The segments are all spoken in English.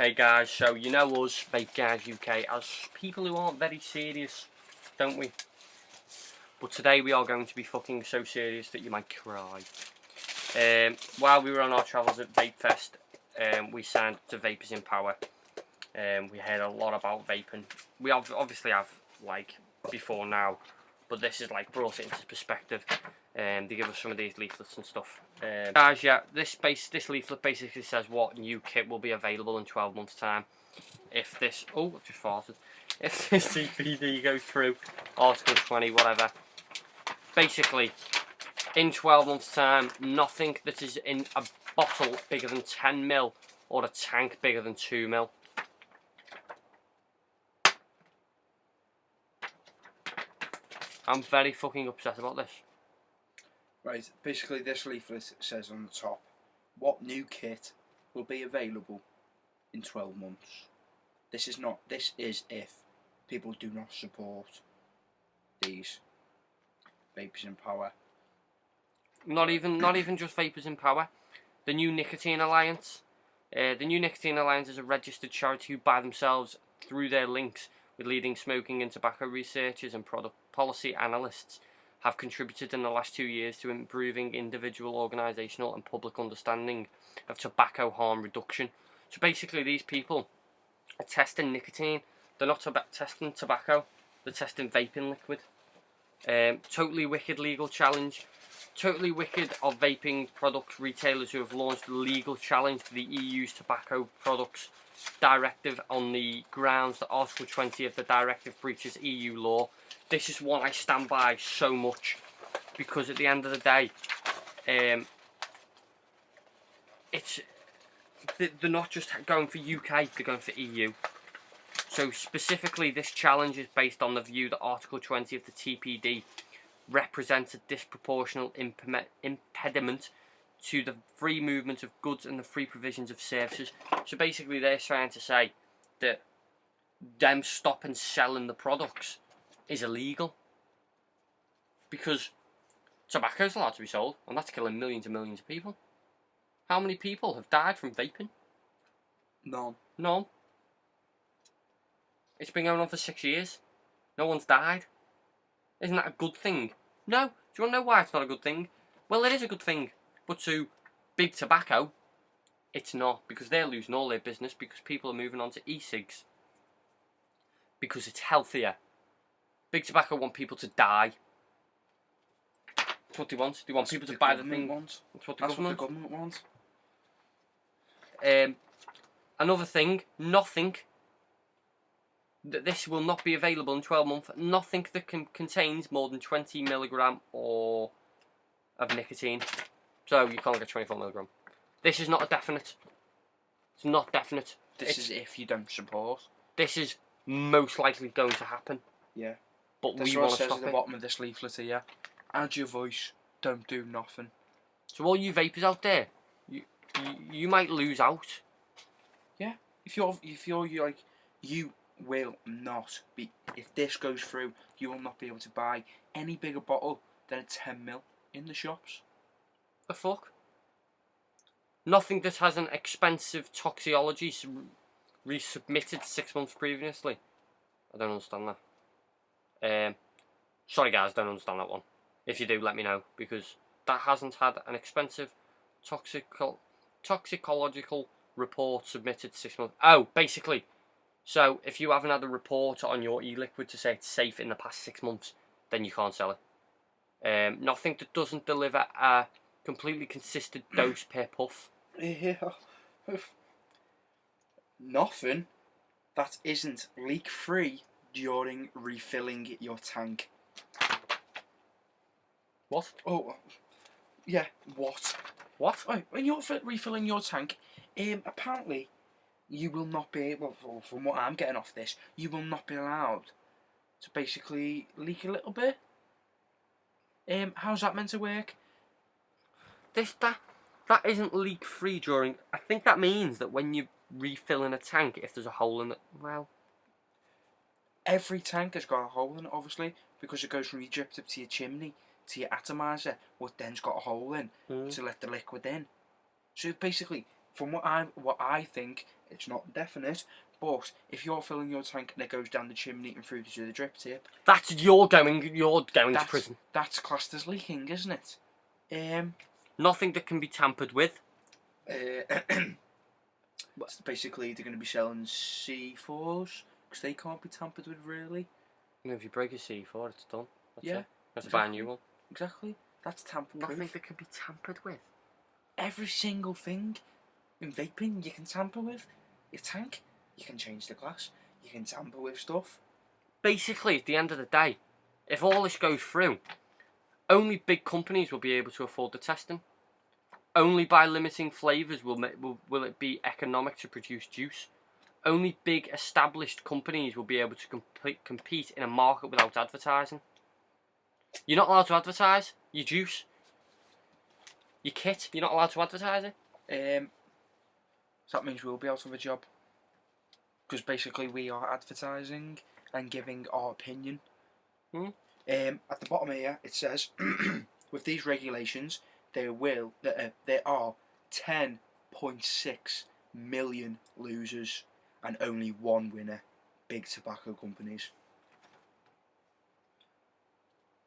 Hey guys, so you know us, Vape Guys UK, as people who aren't very serious, don't we? But today we are going to be fucking so serious that you might cry. While we were on our travels at Vape Fest, we signed to Vapers in Power. We heard a lot about vaping. We obviously have, like, before now, but this is like brought it into perspective. They give us some of these leaflets and stuff. Guys, yeah, this leaflet basically says what new kit will be available in 12 months' time. If this, oh, I've just farted. If this TPD goes through, Article 20, whatever. Basically, in 12 months' time, nothing that is in a bottle bigger than 10 ml or a tank bigger than 2 ml. I'm very fucking upset about this. Right, basically this leaflet says on the top, what new kit will be available in 12 months. This is if people do not support these Vapers in Power. Not even just Vapers in Power. The new Nicotine Alliance. The new Nicotine Alliance is a registered charity who, by themselves, through their links with leading smoking and tobacco researchers and product policy analysts, have contributed in the last 2 years to improving individual, organisational and public understanding of tobacco harm reduction. So basically these people are testing nicotine. They're not testing tobacco, they're testing vaping liquid. Totally wicked legal challenge. Totally wicked of vaping product retailers who have launched a legal challenge to the EU's tobacco products directive on the grounds that Article 20 of the directive breaches EU law. This is one I stand by so much, because at the end of the day, they're not just going for UK, they're going for EU. So specifically, this challenge is based on the view that Article 20 of the TPD represents a disproportionate impediment to the free movement of goods and the free provisions of services. So basically they're trying to say that them stopping selling the products is illegal, because tobacco's allowed to be sold, and that's killing millions and millions of people. How many people have died from vaping? None. None. It's been going on for 6 years. No one's died. Isn't that a good thing? No. Do you want to know why it's not a good thing? Well, it is a good thing. But to big tobacco, it's not. Because they're losing all their business because people are moving on to e-cigs. Because it's healthier. Big tobacco want people to die. That's what they want. They want people to buy the thing. Wants. That's what the That's government what the government wants. Another thing, nothing that this will not be available in 12 months. Nothing that contains more than 20 milligram or of nicotine. So you can't get 24 milligram. This is not a definite. It's not definite. This is if you don't support. This is most likely going to happen. Yeah. But That's we what want it to says stop at the it. bottom of this leaflet here. Add your voice. Don't do nothing. So all you vapers out there, you might lose out. Yeah. If you're like, you will not be. If this goes through, you will not be able to buy any bigger bottle than a 10 ml in the shops. The fuck? Nothing that has an expensive toxicology resubmitted 6 months previously. I don't understand that. Sorry guys, don't understand that one. If you do, let me know, because that hasn't had an expensive toxicological report submitted 6 months. Oh, basically, so if you haven't had a report on your e-liquid to say it's safe in the past 6 months, then you can't sell it. Nothing that doesn't deliver a completely consistent dose per puff. Yeah. Nothing that isn't leak free during refilling your tank. What? Oh, yeah. What? What? Oh, when you're refilling your tank, apparently you will not be able. Well, from what I'm getting off this, you will not be allowed to basically leak a little bit. How's that meant to work? That isn't leak free during. I think that means that when you refill in a tank, if there's a hole in it, well, every tank has got a hole in it, obviously, because it goes from your drip tip to your chimney to your atomizer, what then's got a hole in to let the liquid in. So basically, from what I think, it's not definite. But if you're filling your tank and it goes down the chimney and through to the drip tip, you're going to prison. That's classed as leaking, isn't it? Nothing that can be tampered with. Basically, they're going to be selling C4s because they can't be tampered with, really. You know, if you break a C4, it's done. That's Yeah, it. You have to exactly. buy a new one. Exactly. That's tamper-proof. Nothing that can be tampered with. Every single thing in vaping you can tamper with. Your tank, you can change the glass. You can tamper with stuff. Basically, at the end of the day, if all this goes through, only big companies will be able to afford the testing. Only by limiting flavours will it be economic to produce juice. Only big established companies will be able to compete in a market without advertising. You're not allowed to advertise your juice. Your kit, you're not allowed to advertise it. So that means we'll be out of a job. Because basically we are advertising and giving our opinion. At the bottom here it says, with these regulations, there are 10.6 million losers and only one winner, big tobacco companies.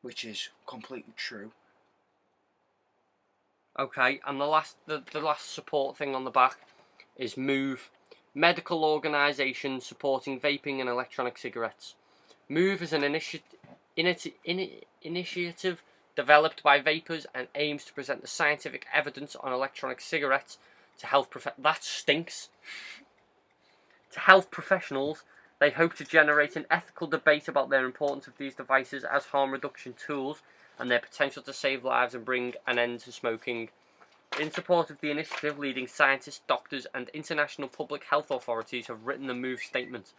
Which is completely true. Okay, and the last support thing on the back is MOVE, medical organisation supporting vaping and electronic cigarettes. MOVE is an initiative developed by Vapers and aims to present the scientific evidence on electronic cigarettes to health that stinks. To health professionals. They hope to generate an ethical debate about their importance of these devices as harm reduction tools and their potential to save lives and bring an end to smoking. In support of the initiative, leading scientists, doctors and international public health authorities have written the MOVE statement.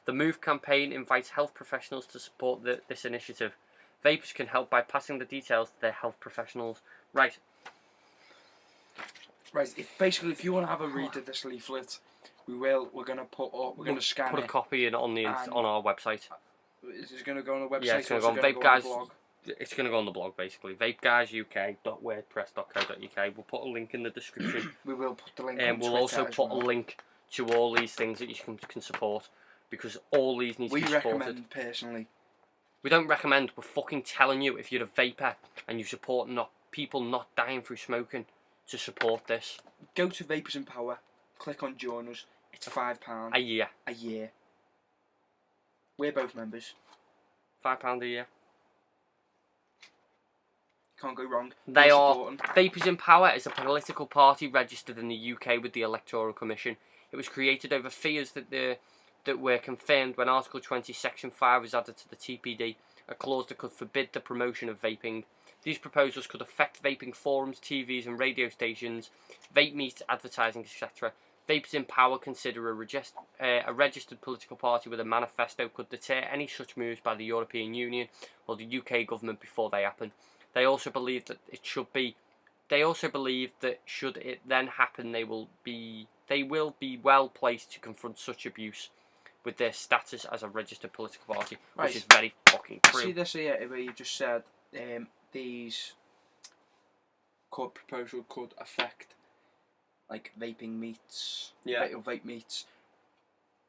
The MOVE campaign invites health professionals to support this initiative. Vapers can help by passing the details to their health professionals. Right. If you want to have a read of this leaflet, we're going to put up. We're going to scan put a copy in on our website. Is it going to go on the website? Yeah, it's going to go on Vape Guys. It's going to go on the blog basically. VapeGuysUK.wordpress.co.uk. We'll put a link in the description. We will put the link. And we'll also put a link to all these things that you can support, because all these need to be supported. We recommend personally. We don't recommend. We're fucking telling you, if you're a vapor and you support people not dying through smoking, to support this. Go to Vapers in Power. Click on join us. It's £5 a year. A year. We're both members. £5 a year. Can't go wrong. They are. Vapers in Power is a political party registered in the UK with the Electoral Commission. It was created over fears that were confirmed when Article 20, Section 5 was added to the TPD, a clause that could forbid the promotion of vaping. These proposals could affect vaping forums, TVs and radio stations, vape meets, advertising, etc. Vapers in Power consider a registered political party with a manifesto could deter any such moves by the European Union or the UK government before they happen. They also believe that should it then happen, they will be well placed to confront such abuse with their status as a registered political party, which is very fucking true. See this here where you just said these proposal could affect like vaping meets, vape meets.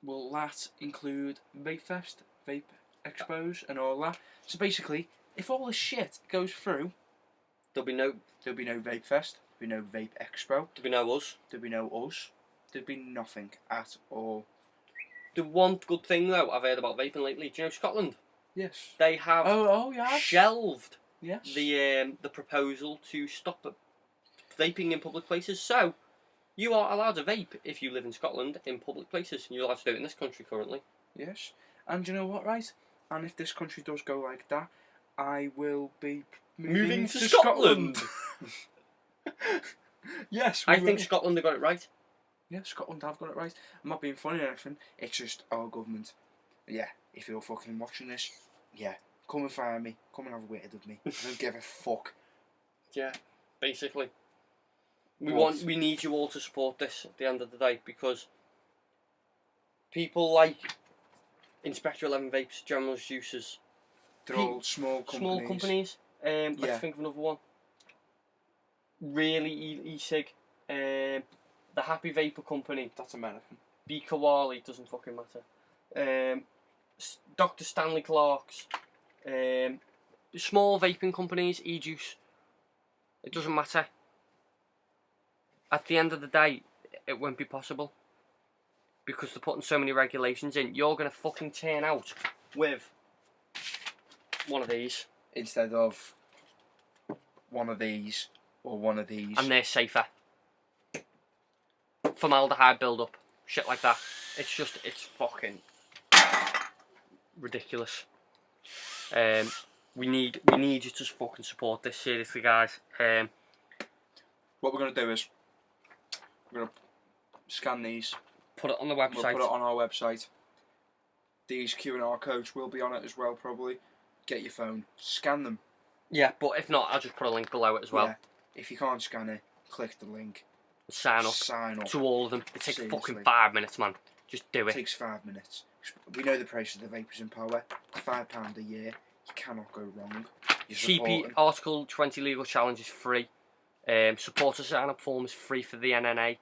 Will that include Vape Fest, Vape Expos and all that? So basically, if all this shit goes through, there'll be no Vape Fest, there'll be no Vape Expo, there'll be no us, there'll be nothing at all. The one good thing though I've heard about vaping lately, do you know Scotland? Yes. They have shelved the proposal to stop vaping in public places. So you are allowed to vape if you live in Scotland in public places. You're allowed to do it in this country currently. Yes. And you know what, right? And if this country does go like that, I will be moving to Scotland. Yes. I think Scotland have got it right. Yeah, Scotland have got it right. I'm not being funny or anything. It's just our government. Yeah, if you're fucking watching this, yeah, come and find me. Come and have a word with me. I don't give a fuck. Yeah, basically. We need you all to support this at the end of the day, because people like Inspector 11 Vapes, General Juicers, they're all small companies. Let's think of another one. Really e-cig. the Happy Vapor Company, That's American. B. Kawali, doesn't fucking matter. Dr. Stanley Clark's, small vaping companies, e-juice. It doesn't matter. At the end of the day, it won't be possible. Because they're putting so many regulations in. You're going to fucking turn out with one of these. Instead of one of these or one of these. And they're safer. Formaldehyde build-up. Shit like that. It's fucking ridiculous. We need you to fucking support this, seriously, guys. What we're going to do is, we're going to scan these. Put it on the website. We'll put it on our website. These Q&R codes will be on it as well, probably. Get your phone, scan them. Yeah, but if not, I'll just put a link below it as well. Yeah. If you can't scan it, click the link. Sign up. Sign up. To all of them. It takes Seriously. fucking 5 minutes, man. Just do It it. takes 5 minutes. We know the price of the Vapers in Power. £5 a year. You cannot go wrong. CP Article 20 Legal Challenge is free. Supporter sign-up form is free for the NNA.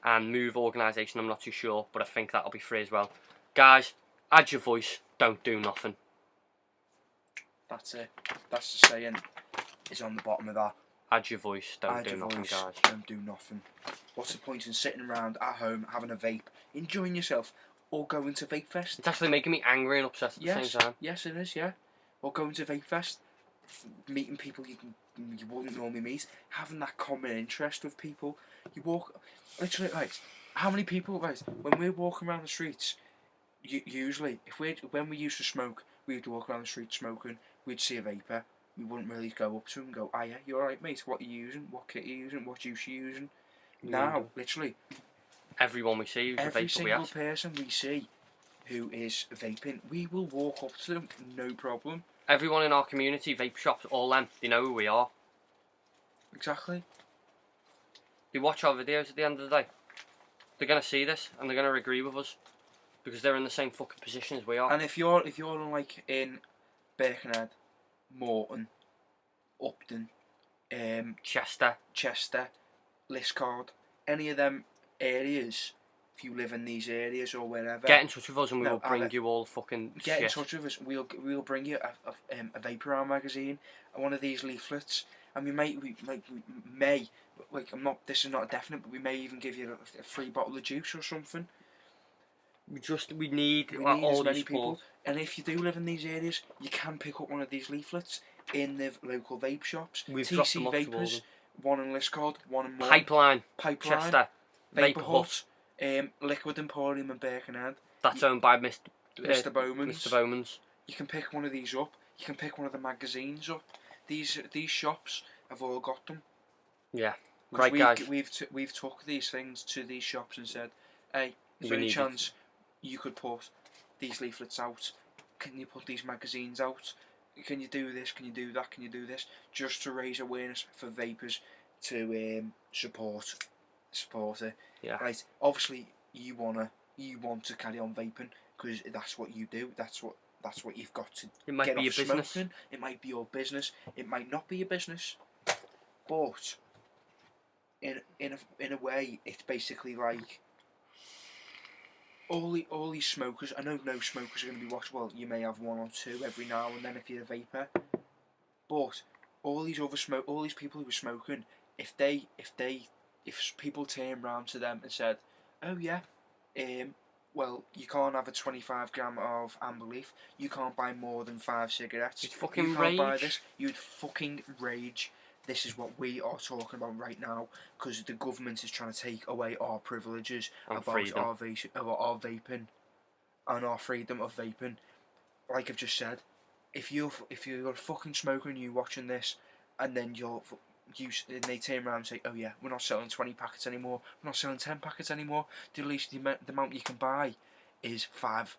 And Move organisation, I'm not too sure, but I think that'll be free as well. Guys, add your voice, don't do nothing. That's it. That's the saying. It's on the bottom of that. Add your voice, don't do nothing, guys. Don't do nothing. What's the point in sitting around at home having a vape, enjoying yourself, or going to Vape Fest? It's actually making me angry and upset at the same time. Yes, it is. Yeah, or going to Vape Fest, meeting people you wouldn't normally meet, having that common interest with people. You walk, literally, right? How many people, right? When we're walking around the streets, usually, when we used to smoke, we'd walk around the street smoking. We'd see a vapor. We wouldn't really go up to him and go, "Ah, yeah, you alright, mate? What are you using? What kit are you using? What juice are you using?" Now, literally, everyone we see who's a every vapor, single person we see who is vaping, we will walk up to them, no problem. Everyone in our community, vape shops, all them, they know who we are. Exactly. They watch our videos at the end of the day. They're gonna see this and they're gonna agree with us because they're in the same fucking position as we are. And if you're like in Birkenhead, Morton, Upton, Chester, Liscard, any of them areas, if you live in these areas or wherever, get in touch with us and we will bring you all fucking get shit. in touch with us. We'll bring you a Vapor Hour magazine and one of these leaflets, and we may like this is not definite, but we may even give you a free bottle of juice or something. We need all as many these people. And if you do live in these areas, you can pick up one of these leaflets in the local vape shops. We've TC dropped them off Vapers, one in Liscard, one in Morton. Pipeline, Chester, Vapor Hut, Liquid Emporium in Birkenhead. That's owned by Mr. Bowman's. You can pick one of these up. You can pick one of the magazines up. These shops have all got them. Yeah, great guys. We've took these things to these shops and said, "Hey, is there any chance you could put these leaflets out? Can you put these magazines out? Can you do this? Can you do that? Can you do this?" Just to raise awareness for vapors to support it. Yeah. Right. Obviously, you want to carry on vaping because that's what you do. That's what you've got to. It might be your business. Smoking. It might be your business. It might not be your business. But in a way, it's basically like all these smokers. I know no smokers are going to be watching. Well, you may have one or two every now and then if you're a vapor. But all these people who are smoking, if people turn round to them and said, "Oh yeah, well, you can't have a 25 gram of amber leaf. You can't buy more than 5 cigarettes. You'd fucking you can't rage. buy this." You'd fucking rage. This is what we are talking about right now, because the government is trying to take away our privileges about our vaping and our freedom of vaping. Like I've just said, if you're a fucking smoker and you're watching this, and then and they turn around and say, "Oh yeah, we're not selling 20 packets anymore. We're not selling 10 packets anymore. The least the amount you can buy is 5.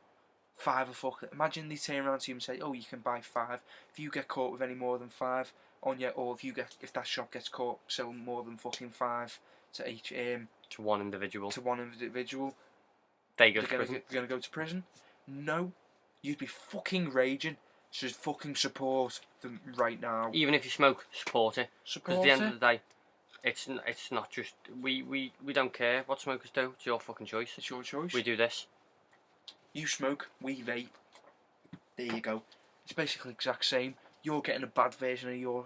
5 a fuck." Imagine they turn around to you and say, "Oh, you can buy 5. If you get caught with any more than 5 on you, or if that shop gets caught selling more than fucking 5 to each to one individual, they're gonna go to prison." No, you'd be fucking raging. So fucking support them right now. Even if you smoke, support it. Because at the end of the day, It's not just we don't care what smokers do. It's your fucking choice. It's your choice. We do this. You smoke, we vape. There you go. It's basically the exact same. You're getting a bad version of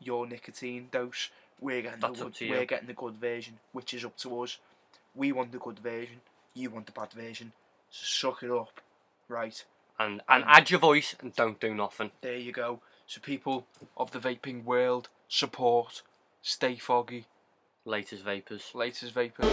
your nicotine dose. We're getting we're getting the good version, which is up to us. We want the good version. You want the bad version. So suck it up, right? And add your voice and don't do nothing. There you go. So people of the vaping world, support. Stay foggy. Latest Vapers. Latest Vapers.